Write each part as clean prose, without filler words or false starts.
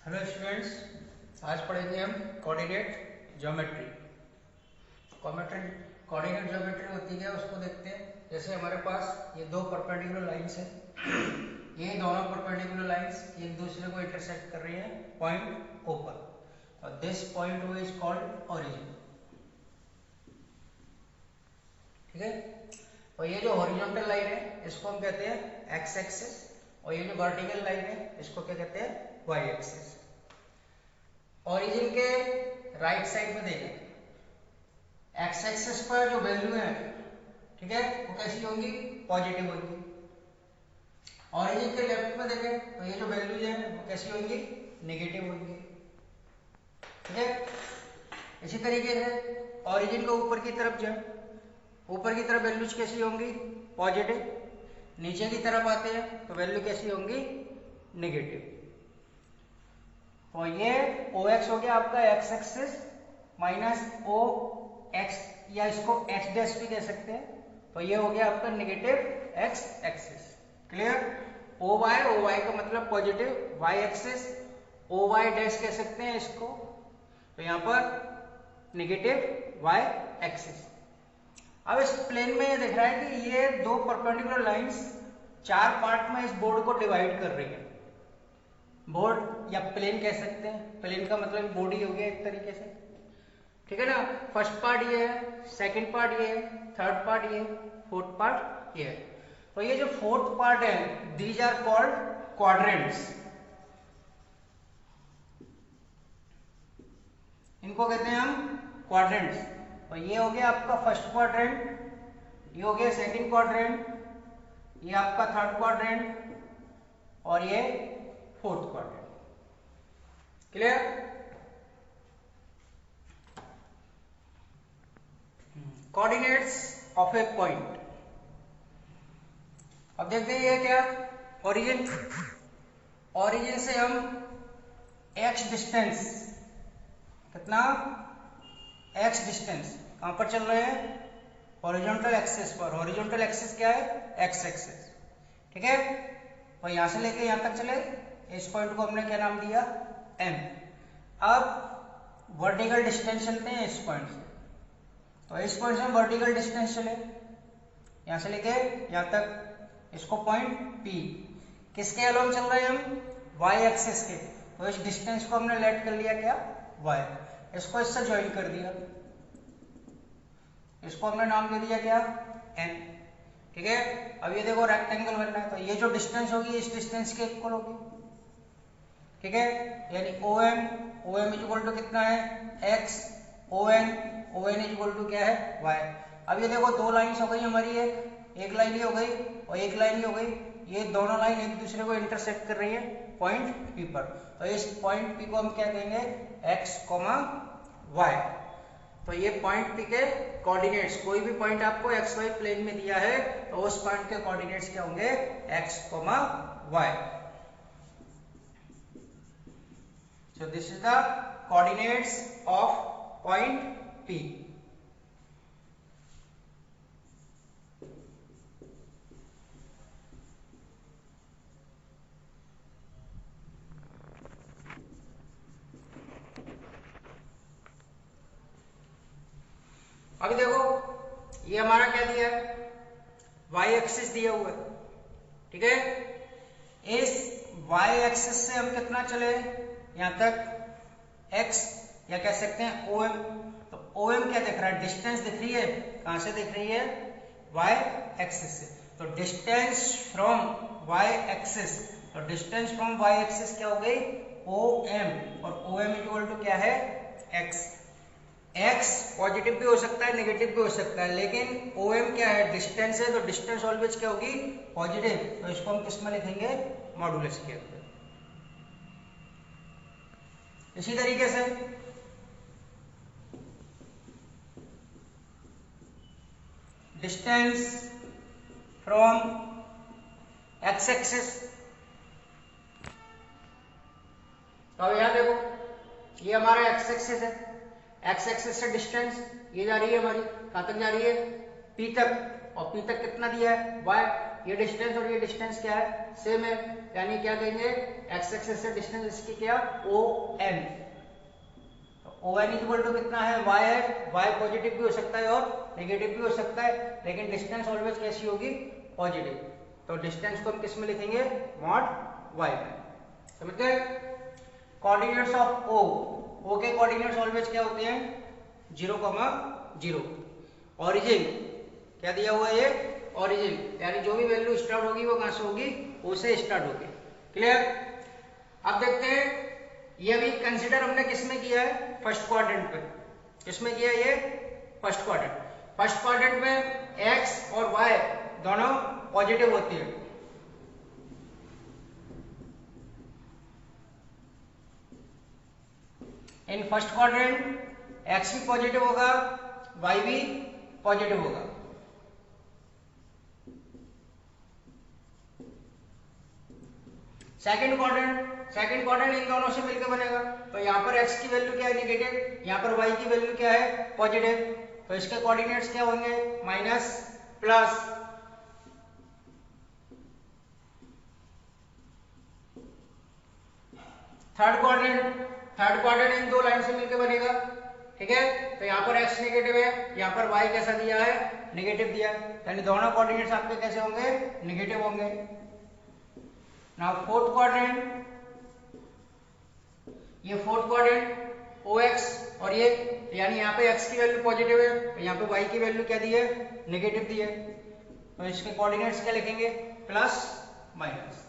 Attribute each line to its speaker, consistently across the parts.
Speaker 1: Hello students, आज पढ़ेंगे हम कोऑर्डिनेट ज्योमेट्री। कोऑर्डिनेट ज्योमेट्री होती है उसको देखते हैं। जैसे हमारे पास ये दो परपेंडिकुलर लाइंस हैं, ये दोनों परपेंडिकुलर लाइंस एक दूसरे को इंटरसेक्ट कर रही हैं पॉइंट O पर, और this point O is called origin. ठीक है। और ये जो हॉरिजॉन्टल लाइन है इसको हम कहते हैं एक्स एक्सिस, और ये जो वर्टिकल लाइन है इसको क्या कहते हैं वाई एक्सिस। ओरिजिन के राइट साइड में देखें, एक्स एक्सिस पर जो वैल्यू है, ठीक है, वो कैसी होंगी, पॉजिटिव होंगी। ओरिजिन के लेफ्ट में देखें तो ये जो वैल्यूज है वो कैसी होंगी, नेगेटिव होंगी। ठीक है। इसी तरीके से ओरिजिन को ऊपर की तरफ जाए, ऊपर की तरफ वैल्यूज कैसी होंगी, पॉजिटिव। नीचे की तरफ आते हैं तो वैल्यू कैसी होंगी, नेगेटिव। तो ये ओ एक्स हो गया आपका x axis minus O x, या इसको एक्स डैश भी कह सकते हैं। तो ये हो गया आपका negative x axis. Clear. O Y का मतलब positive, Y axis O Y dash कह सकते हैं इसको। तो यहाँ पर नेगेटिव वाई एक्सिस। अब इस प्लेन में ये दिख रहा है कि ये दो परपेंडिकुलर लाइंस चार पार्ट में इस बोर्ड को डिवाइड कर रही है। बोर्ड या प्लेन कह सकते हैं, प्लेन का मतलब बॉडी हो गया एक तरीके से। ठीक है ना। फर्स्ट पार्ट ये है, सेकंड पार्ट ये है, थर्ड पार्ट ये, फोर्थ पार्ट ये है। तो ये जो फोर्थ पार्ट है, दीज आर कॉल्ड क्वाड्रेंट्स। इनको कहते हैं हम क्वाड्रेंट्स। तो ये हो गया आपका फर्स्ट क्वाड्रेंट, ये हो गया सेकंड क्वाड्रेंट, ये आपका थर्ड क्वाड्रेंट, और ये fourth quadrant. Clear. Coordinates of A point. अब देखते हैं ये क्या, ओरिजिन। ओरिजिन से हम एक्स डिस्टेंस, कितना, एक्स डिस्टेंस कहां पर चल रहे हैं, हॉरिजॉन्टल एक्सिस पर। हॉरिजॉन्टल एक्सिस क्या है, एक्स एक्सिस। ठीक है। तो यहां से लेके यहां तक चले, इस पॉइंट को हमने क्या नाम दिया, एम। अब वर्टिकल डिस्टेंस चलते हैं इस पॉइंट से। तो इस पॉइंट से हम वर्टिकल डिस्टेंस चले, यहां से लेके यहां तक, इसको पॉइंट पी। किसके अलोंग चल रहे हैं हम, वाई एक्सिस के। तो इस डिस्टेंस को हमने लेट कर लिया क्या, वाई। इसको इससे ज्वाइन कर दिया, इसको हमने नाम दे दिया क्या, एन। ठीक है। अब ये देखो रेक्टेंगल बन रहा है, तो ये जो डिस्टेंस होगी इस डिस्टेंस के इक्वल होगी। ठीक है। यानी ओ एम इक्वल टू कितना है, x, O N equal to क्या है, वाई। अब ये देखो दो लाइंस हो गई हमारी, एक लाइन ही हो गई और एक लाइन ही हो गई। ये दोनों लाइन एक दूसरे को इंटरसेक्ट कर रही है पॉइंट पी पर। तो इस पॉइंट पी को हम क्या कहेंगे, एक्स कॉमा वाई। तो ये पॉइंट पी के कोऑर्डिनेट्स, कोई भी पॉइंट आपको एक्स वाई प्लेन में दिया है तो उस पॉइंट के कोऑर्डिनेट्स क्या होंगे, x comma Y. So this is the coordinates of point P. अभी देखो ये हमारा क्या दिया है, y एक्सिस दिया हुआ है। ठीक है। इस y एक्सिस से हम कितना चले, यहां तक x, या कह सकते हैं OM। तो OM क्या दिख रहा है, डिस्टेंस दिख रही है, कहां से दिख रही है, y एक्सिस से। तो डिस्टेंस फ्रॉम y एक्सिस, तो डिस्टेंस फ्रॉम y एक्सिस क्या हो गई, OM, और OM इक्वल टू क्या है, x। x पॉजिटिव भी हो सकता है, नेगेटिव भी हो सकता है, लेकिन OM क्या है, डिस्टेंस है, तो डिस्टेंस ऑलवेज क्या होगी, पॉजिटिव। तो इसको हम किस में लिखेंगे, मॉडुलस के अंदर। इसी तरीके से डिस्टेंस फ्रॉम x एक्सिस। तो अब यहां देखो ये हमारा x एक्सिस है, x एक्सिस से डिस्टेंस ये जा रही है हमारी, कहां तक जा रही है, p तक, और p तक कितना दिया है, y। ये डिस्टेंस और ये डिस्टेंस क्या है, सेम है, यानी क्या कहेंगे एक्स एक्सिस से डिस्टेंस इसकी क्या, O N. O N equal to कितना है, वाई है, वाई पॉजिटिव भी हो सकता है और नेगेटिव भी हो सकता है, लेकिन डिस्टेंस ऑलवेज कैसी होगी, पॉजिटिव। तो डिस्टेंस को हम किस में लिखेंगे, मॉड वाई में। समझ गए। कोऑर्डिनेट्स ऑफ ओ, ओ के कोऑर्डिनेट्स ऑलवेज क्या होते हैं, 0,0। ओरिजिन क्या दिया हुआ है, ये ओरिजिन, यानी जो भी वैल्यू स्टार्ट होगी वो कहां से होगी, ओ से स्टार्ट होगी। क्लियर। अब देखते हैं, ये भी कंसीडर हमने किस में किया है, फर्स्ट क्वाड्रेंट पे। किसमें किया है ये, फर्स्ट क्वाड्रेंट। फर्स्ट क्वाड्रेंट में एक्स और वाई दोनों पॉजिटिव होती है। इन फर्स्ट क्वाड्रेंट एक्स भी पॉजिटिव होगा, वाई भी पॉजिटिव होगा। सेकंड क्वाड्रेंट इन दोनों से मिलकर बनेगा। तो यहाँ पर x की वैल्यू क्या है, नेगेटिव, यहाँ पर y की वैल्यू क्या है, पॉजिटिव। तो इसके कोऑर्डिनेट्स क्या होंगे, माइनस प्लस। थर्ड क्वाड्रेंट इन दो लाइन से मिलकर बनेगा। ठीक है, तो यहाँ पर x नेगेटिव है, यहाँ पर y कैसा दिया है, नेगेटिव दिया है, यानी दोनों कोऑर्डिनेट्स आपके कैसे होंगे, नेगेटिव होंगे। नाउ फोर्थ क्वाड्रेंट, ये फोर्थ क्वाड्रेंट OX और ये, यानी यहाँ पे x की वैल्यू पॉजिटिव है, तो यहाँ पे y की वैल्यू क्या दी है, नेगेटिव दी है। तो इसके कोऑर्डिनेट्स क्या लिखेंगे, प्लस माइनस।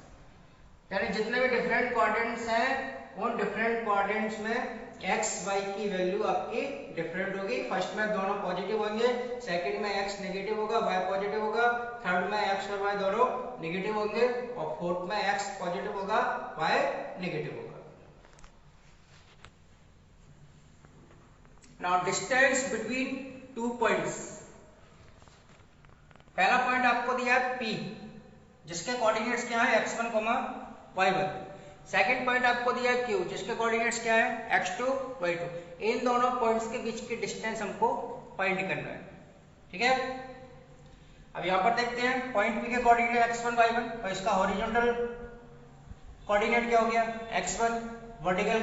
Speaker 1: यानी जितने भी डिफरेंट क्वाड्रेंट्स हैं उन डिफरेंट क्वाड्रेंट्स में x y की वैल्यू आपकी डिफरेंट होगी। फर्स्ट में दोनों पॉजिटिव होंगे, सेकंड में x नेगेटिव होगा, y पॉजिटिव होगा, थर्ड में x और y दोनों नेगेटिव होंगे, और फोर्थ में x पॉजिटिव होगा, y नेगेटिव होगा। Now distance between two points. पहला पॉइंट आपको दिया है P, जिसके कोऑर्डिनेट्स क्या है, x1, y1। सेकंड पॉइंट आपको दिया है Q, जिसके कोऑर्डिनेट्स क्या है, x2, y2। इन दोनों पॉइंट्स के बीच की डिस्टेंस हमको फाइंड करना है। ठीक है, अब यहां पर देखते हैं पॉइंट P के कोऑर्डिनेट x1, y1। तो इसका हॉरिजॉन्टल कोऑर्डिनेट क्या हो गया, x1, वर्टिकल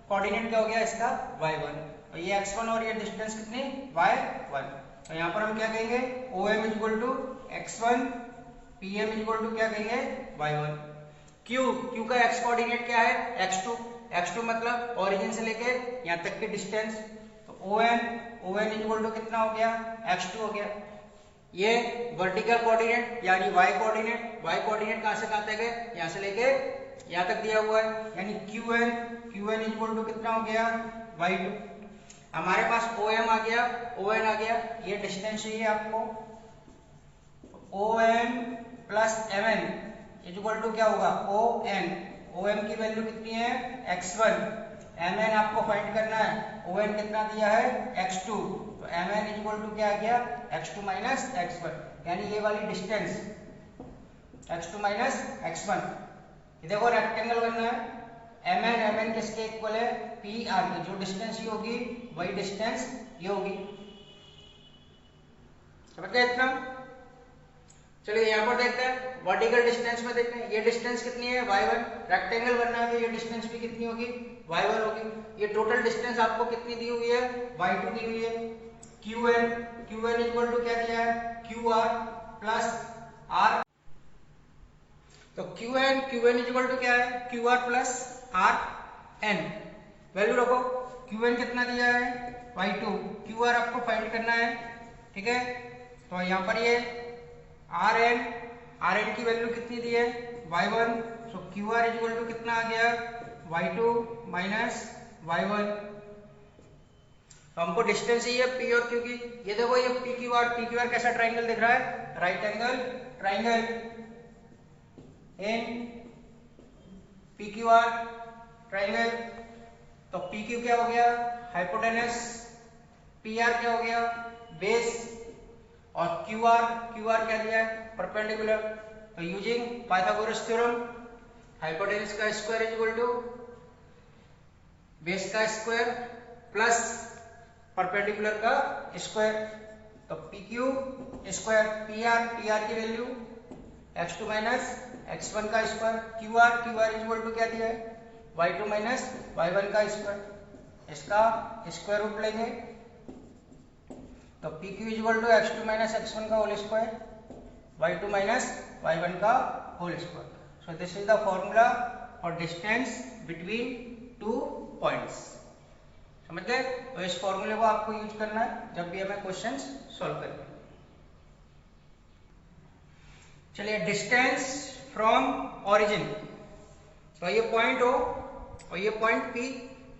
Speaker 1: कोऑर्डिनेट क्या हो गया इसका, y1। तो ये x1 और ये डिस्टेंस कितनी, y1। तो यहाँ पर हम क्या कहेंगे, OM equal to x1, PM equal to क्या कहेंगे, y1। Q का x कोऑर्डिनेट क्या है, x2 मतलब ओरिजिन से लेके यहाँ तक की डिस्टेंस। तो ON इक्वल टू कितना हो गया, x2 हो गया। ये वर्टिकल कोऑर्डिनेट यानी y कोऑर्डिनेट कहां से कहां तक है, यहाँ से लेके यहाँ तक दिया हुआ है, यानी QN इक्वल टू कितना हो गया, y2। हमारे पास OM आ गया, ON आ गया, ये डिस्टेंस चाहिए आपको। OM plus MN equal to क्या होगा, OM की वैल्यू कितनी है, x1, MN आपको फाइंड करना है, ON कितना दिया है, x2। तो MN इक्वल टू क्या आ गया, x2 माइनस x1, यानी ये वाली डिस्टेंस x2 माइनस x1। देखो रेक्टेंगल बनना है, MN किसके इक्वल है, PR की। जो डिस्टेंस ये होगी वही डिस्टेंस ये होगी। समझ गए इतना। चलिए यहाँ पर देखते हैं, वर्टिकल डिस्टेंस में देखते हैं, ये डिस्टेंस कितनी है, y1। रेक्टेंगल बनना है तो ये डिस्टेंस भी कितनी होगी, y1 होगी। ये टोटल डिस्टेंस आपको कितनी दी हुई है, y2 दी हुई है। QN इक्वल टू क्या दिया है, QR प्लस R। तो QN इक्वल टू क्या है, QR प्लस RN। वैल्यू रखो, QN कितना दिया है, y2, QR आपको फाइंड करना है। ठीक है, तो यहाँ पर ये RN की वैल्यू कितनी दी है, y1। So QR equal to कितना आ गया, y2 माइनस y1। तो हमको डिस्टेंस चाहिए P और Q की। ये देखो ये PQR कैसा ट्राइंगल दिख रहा है, right angle triangle in PQR triangle. तो PQ क्या हो गया, हाइपोटेनस, PR क्या हो गया, बेस, और QR क्या दिया है, परपेंडिकुलर। तो यूजिंग पाइथागोरस थ्योरम, हाइपोटेनस का स्क्वायर इक्वल टू बेस का स्क्वायर प्लस परपेंडिकुलर का स्क्वायर। तो PQ स्क्वायर PR की वैल्यू x2 माइनस x1 का square, Q R equal to क्या दिया है y2 माइनस y1 का स्क्वायर, इसका स्क्वायर रूट लेंगे तो pq equal to x2 minus x1 का whole square, y2 minus y1 का whole square. So this is the formula for distance between two points. समझ गए? तो इस फॉर्मूले को आपको यूज करना है जब भी हमें क्वेश्चंस सॉल्व करने. चलिए, डिस्टेंस फ्रॉम ओरिजिन, तो ये पॉइंट हो और ये पॉइंट P,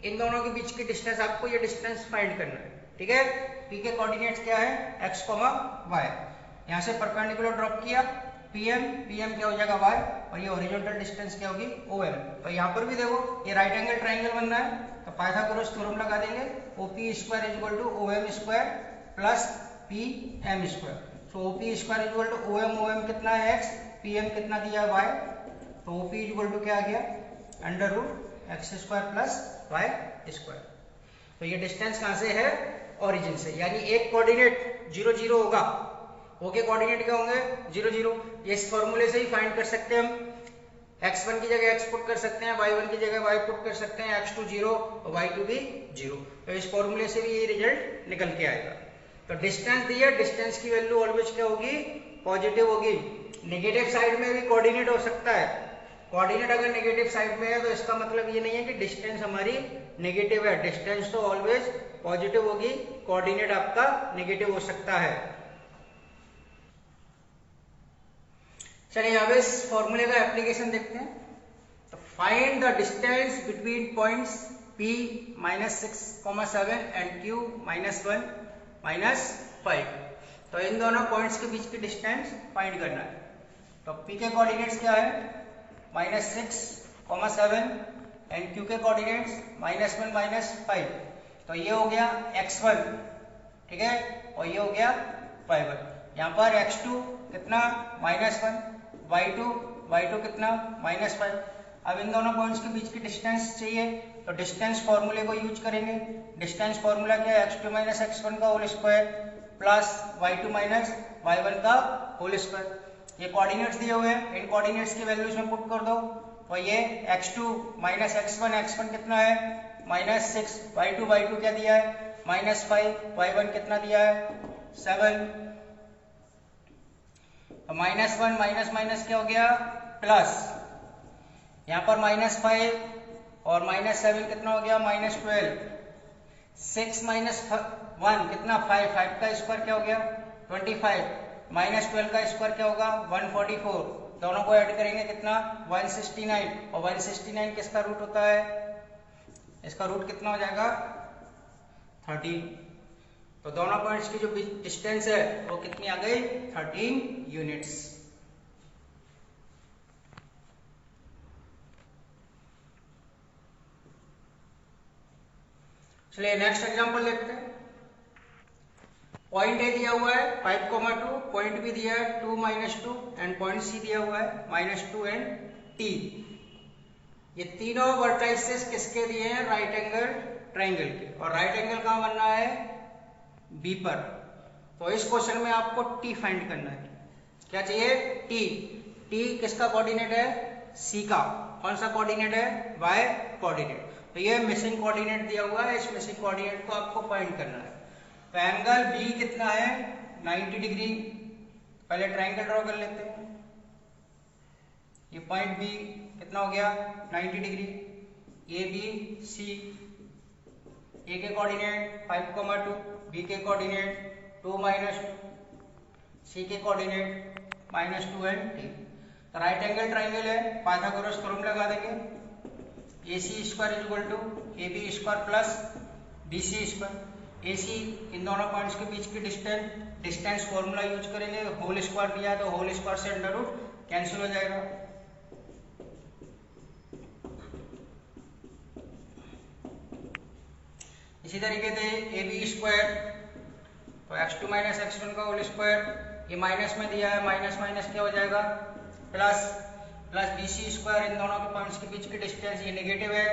Speaker 1: इन दोनों के बीच की डिस्टेंस, आपको ये डिस्टेंस फाइंड करना है. ठीक है? P के कोऑर्डिनेट्स क्या है x, y. यहाँ से परपेंडिकुलर ड्रॉप किया PM क्या हो जाएगा y, और ये हॉरिजॉन्टल डिस्टेंस क्या होगी OM. तो यहाँ पर भी देखो ये राइट एंगल ट्राइंगल बनना है तो पाइथागोरस थ्योरम लगा देंगे. OP square equal to OM square plus PM square. So OP square equal to OM कितना है x, PM कितना दिया है y, तो OP इक्वल टू क्या आ गया under root x square plus y square. तो ये डिस्टेंस कहाँ से है ओरिजिन से, यानी एक कोऑर्डिनेट 0 0 होगा, ओ के कोऑर्डिनेट क्या होंगे 0 0. इस फॉर्मूले से ही फाइंड कर सकते हैं हम. x1 की जगह x पुट कर सकते हैं, y1 की जगह y पुट कर सकते हैं, x2 0 और y2 भी 0. तो इस फॉर्मूले से भी ये रिजल्ट निकल के आएगा. तो डिस्टेंस दिया, डिस्टेंस की वैल्यू ऑलवेज क्या होगी पॉजिटिव होगी. नेगेटिव साइड में भी कोऑर्डिनेट हो सकता है. कोऑर्डिनेट अगर नेगेटिव साइड में है तो इसका मतलब ये नहीं है कि डिस्टेंस हमारी नेगेटिव है. डिस्टेंस तो ऑलवेज पॉजिटिव होगी, कोऑर्डिनेट आपका नेगेटिव हो सकता है. चलिए अब इस फॉर्मूले का एप्लीकेशन देखते हैं. तो find the distance between points P -6,7 and Q -1 -5. तो इन दोनों पॉइंट्स के बीच की डिस्टेंस फाइंड करना है. तो P के कोऑर्डिनेट्स क्या है -6,7 एंड Q के कोऑर्डिनेट्स -1 -5. तो ये हो गया x1, ठीक है, और ये हो गया y1. यहाँ पर x2 कितना -1, y2 कितना -5. अब इन दोनों पॉइंट्स के बीच की डिस्टेंस चाहिए तो डिस्टेंस फॉर्मूले को यूज करेंगे. डिस्टेंस फॉर्मूला क्या है x2 माइनस x1 का whole square plus y2 minus y1 का होल स्क्वायर. ये कोऑर्डिनेट्स दिए हुए हैं, इन कोऑर्डिनेट्स की वैल्यूज में पुट कर दो. तो ये x2 माइनस x1 कितना है -6, y2 क्या दिया है -5, y1 कितना दिया है 7. -1 माइनस क्या हो गया प्लस, यहाँ पर -5 और -7 कितना हो गया -12. 6 -1 कितना 5 का स्क्वायर क्या हो गया 25, -12 का स्क्वायर क्या होगा 144. दोनों को ऐड करेंगे कितना 169, और 169 किसका रूट होता है, इसका रूट कितना हो जाएगा 13. तो दोनों पॉइंट्स की जो डिस्टेंस है वो कितनी आ गई 13 यूनिट्स. चलिए नेक्स्ट एग्जांपल देखते हैं. पॉइंट ए दिया हुआ है 5,2, पॉइंट बी दिया है 2 -2 एंड पॉइंट सी दिया हुआ है -2 एंड t. ये तीनों वर्टाइसेस किसके दिए हैं राइट एंगल ट्राइंगल के, और राइट एंगल कहाँ बनना है बी पर. तो इस क्वेश्चन में आपको t फाइंड करना है. क्या चाहिए t किसका कोऑर्डिनेट है c का. कौन सा कोऑर्डिनेट है y कोऑर्डिनेट. तो ये मिसिंग कोऑर्डिनेट दिया हुआ है, इस मिसिंग कोऑर्डिनेट को आपको फाइंड करना है. तो एंगल B कितना है 90 डिग्री. पहले ट्राइंगल ड्रॉ कर लेते हैं. ये पॉइंट B कितना हो गया 90 degree. A B C, A के कोऑर्डिनेट 5,2, बी के कोऑर्डिनेट 2 -2, सी के कोऑर्डिनेट -2 एंड t. तो राइट एंगल ट्राइंगल है, पाइथागोरस थ्योरम लगा देंगे. AC square equal to AB square plus BC square. AC इन दोनों पॉइंट्स के बीच की डिस्टेंस फॉर्मूला यूज करेंगे. होल स्क्वायर दिया है तो होल स्क्वायर से अंडर रूट कैंसिल हो जाएगा. इसी तरीके से AB स्क्वायर, तो x2 माइनस x1 का होल स्क्वायर, ये माइनस में दिया है, माइनस क्या हो जाएगा प्लस BC स्क्वायर. इन दोनों के पॉइंट्स के बीच की डिस्टेंस ये नेगेटिव है,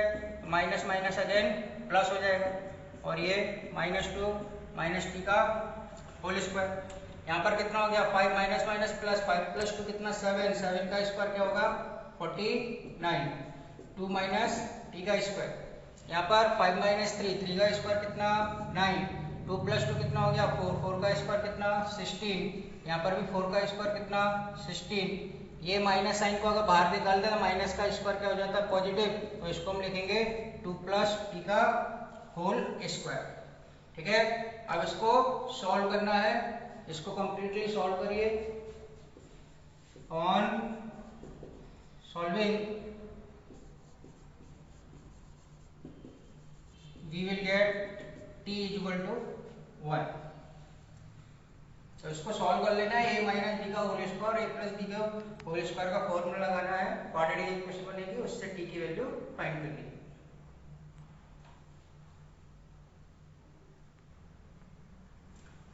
Speaker 1: माइनस अगेन प्लस हो जाएगा, और ये -2 t का होल स्क्वायर. यहाँ पर कितना हो गया 5 माइनस माइनस प्लस 5 प्लस 2 कितना 7 7 का स्क्वायर क्या होगा 49 2 माइनस t का स्क्वायर यहाँ पर 5 माइनस 3 3 का स्क्वायर कितना 9 2 प्लस 2 कितना हो गया 4 4 का स्क्वायर कितना 16 यहाँ पर भी 4 का स्क्वायर कितना 16 ये माइनस साइन को अगर बाहर निकाल दे तो माइनस का स्क्वायर क्या हो जाता है पॉजिटिव तो इसको हम लिखेंगे 2 प्लस t का होल स्क्वायर ठीक है। अब इसको सॉल्व करना है इसको कंप्लीटली सॉल्व करिए on solving we will get t equal to 1 तो इसको सॉल्व कर लेना है a माइनस बी का whole square a plus B का होल स्क्वायर का फॉर्मूला लगाना है क्वाड्रेटिक इक्वेशन बनेगी उससे t की वैल्यू फाइंड करनी है।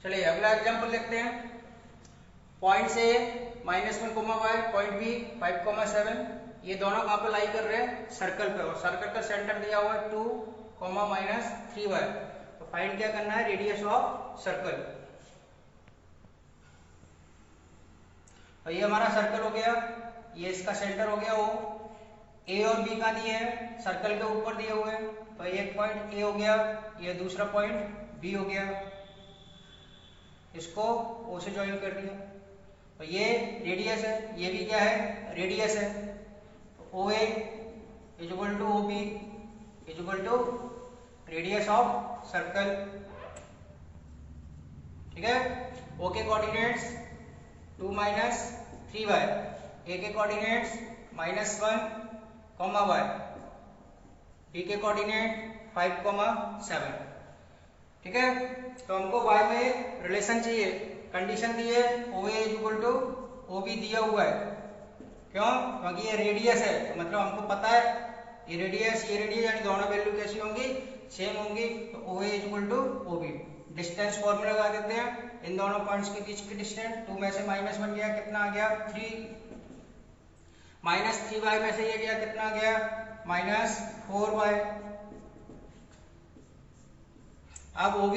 Speaker 1: चलिए अगला एग्जांपल देखते हैं पॉइंट से -1 y पॉइंट बी 5,7 ये दोनों कहां पे लाई कर रहे हैं सर्कल पे और सर्कल का सेंटर दिया हुआ है 2, -3y तो फाइंड क्या करना है रेडियस ऑफ सर्कल। और ये हमारा सर्कल हो गया ये इसका सेंटर हो गया वो ए और बी का दिए हैं सर्कल के ऊपर दिए हुए हैं तो एक पॉइंट ए हो गया ये दूसरा पॉइंट बी हो गया इसको ओ से ज्वाइन कर दिया तो ये रेडियस है ये भी क्या है रेडियस है तो O A equal to O B equal to radius of circle ठीक है। ओ के कोऑर्डिनेट्स 2 माइनस 3y ए के कोऑर्डिनेट्स -1 y बी के कोऑर्डिनेट 5,7 ठीक है। तो हमको y में रिलेशन चाहिए कंडीशन दी है ओ A equal to O B दिया हुआ है क्यों क्योंकि ये रेडियस है तो मतलब हमको पता है ये रेडियस यानी दोनों वैल्यू कैसी होंगी सेम होंगी तो O A equal to O B distance formula लगा देते हैं इन दोनों पॉइंट्स के बीच की डिस्टेंस 2 में से -1 गया कितना आ गया 3 -3y में से ये गया कितना आ गया -4y अब OB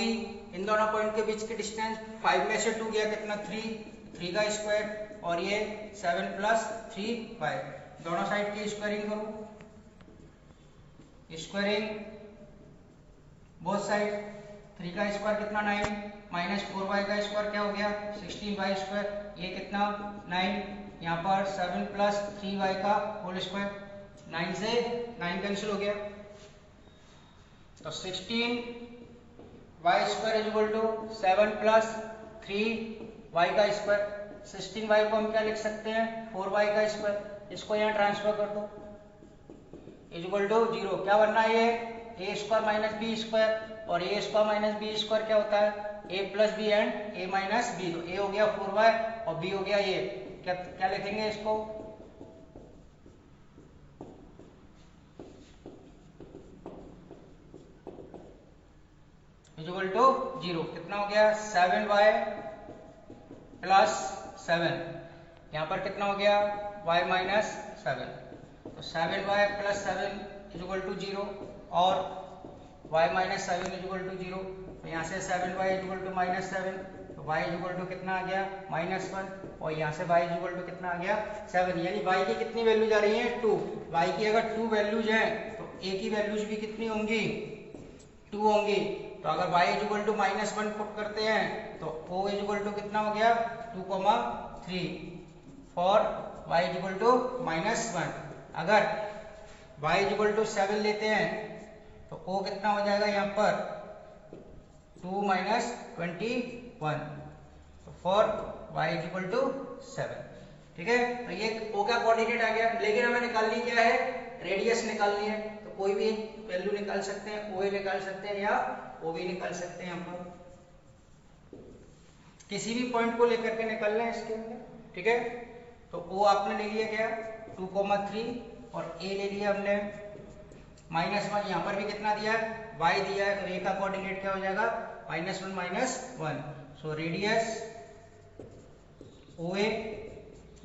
Speaker 1: इन दोनों पॉइंट के बीच की डिस्टेंस 5 में से 2 गया कितना 3 का स्क्वायर और ये 7 + 3y दोनों साइड की स्क्वायरिंग करो स्क्वायरिंग बोथ साइड 3 का स्क्वायर कितना 9 -4y का स्क्वायर क्या हो गया 16y स्क्वायर ये कितना 9 यहाँ पर 7 + 3y का होल स्क्वायर 9 से 9 कैंसिल हो गया तो 16y square equal to 7 + 3y का स्क्वायर 16y को हम क्या लिख सकते हैं 4y का स्क्वायर इसको यहाँ ट्रांसफर कर दो इक्वल टू 0 क्या बनना है ये a square minus B square और a square minus B square क्या होता है a + b and a - b तो a हो गया 4y और b हो गया ये क्या लिखेंगे इसको इक्वल टू 0 कितना हो गया 7y + 7 यहाँ पर कितना हो गया y - 7 तो 7y + 7 इक्वल टू 0 और y - 7 इक्वल टू 0 तो यहाँ से 7y इक्वल टू -7 तो y इक्वल टू कितना आ गया -1 और यहाँ से y इक्वल टू कितना आ गया 7 यानी y की कितनी वैल्यू जा रही है 2 y की अगर 2 वैल्यूज हैं तो a की वैल्यूज भी कितनी होंगी 2 होंगी तो अगर y इक्वल टू -1 पुट करते हैं तो o इक्वल टू कितना हो गया 2,3 फॉर y इक्वल टू -1 अगर y इक्वल टू 7 लेते हैं तो o कितना हो जाएगा यहाँ पर 2 - 21 तो फॉर y इक्वल टू 7 ठीक है। तो ये o का कोऑर्डिनेट आ गया लेकिन हमें निकालनी क्या है रेडियस निकालनी है तो कोई भी वैल्यू निकाल सकते हैं OA निकाल सकते हैं या OB निकाल सकते हैं हम लोग किसी भी पॉइंट को लेकर के निकालना है इसके अंदर ठीक है। तो O आपने ले लिया गया 2,3 और A ले लिया हमने -1 यहाँ पर भी कितना दिया है y दिया है तो A का कोऑर्डिनेट क्या हो जाएगा -1 -1 so radius OA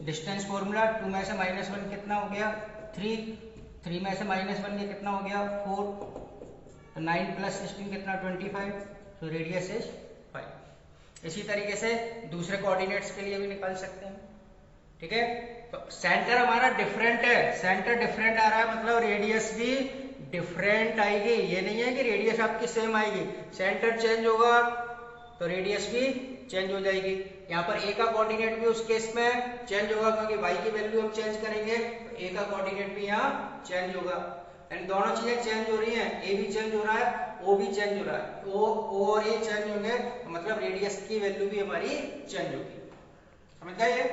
Speaker 1: distance formula 2 में से -1 कितना हो गया 3 में से -1 ये कितना हो गया 4 तो 9 + 16 कितना 25 सो रेडियस इज 5 इसी तरीके से दूसरे कोऑर्डिनेट्स के लिए भी निकाल सकते हैं। ठीक है, तो सेंटर हमारा डिफरेंट है, सेंटर डिफरेंट आ रहा है मतलब रेडियस भी डिफरेंट आएगी। ये नहीं है कि रेडियस आपकी सेम आएगी, सेंटर चेंज होगा तो रेडियस भी चेंज हो जाएगी। यहाँ पर ए का कोऑर्डिनेट भी उस केस में चेंज होगा क्योंकि वाई की वैल्यू हम चेंज करेंगे तो ए का कोऑर्डिनेट भी यहाँ चेंज होगा। यानी दोनों चीजें चेंज हो रही हैं, ए भी चेंज हो रहा है, ओ भी चेंज हो रहा है। ओ और ए चेंज होंगे तो मतलब रेडियस की वैल्यू भी हमारी चेंज होगी। समझ गए?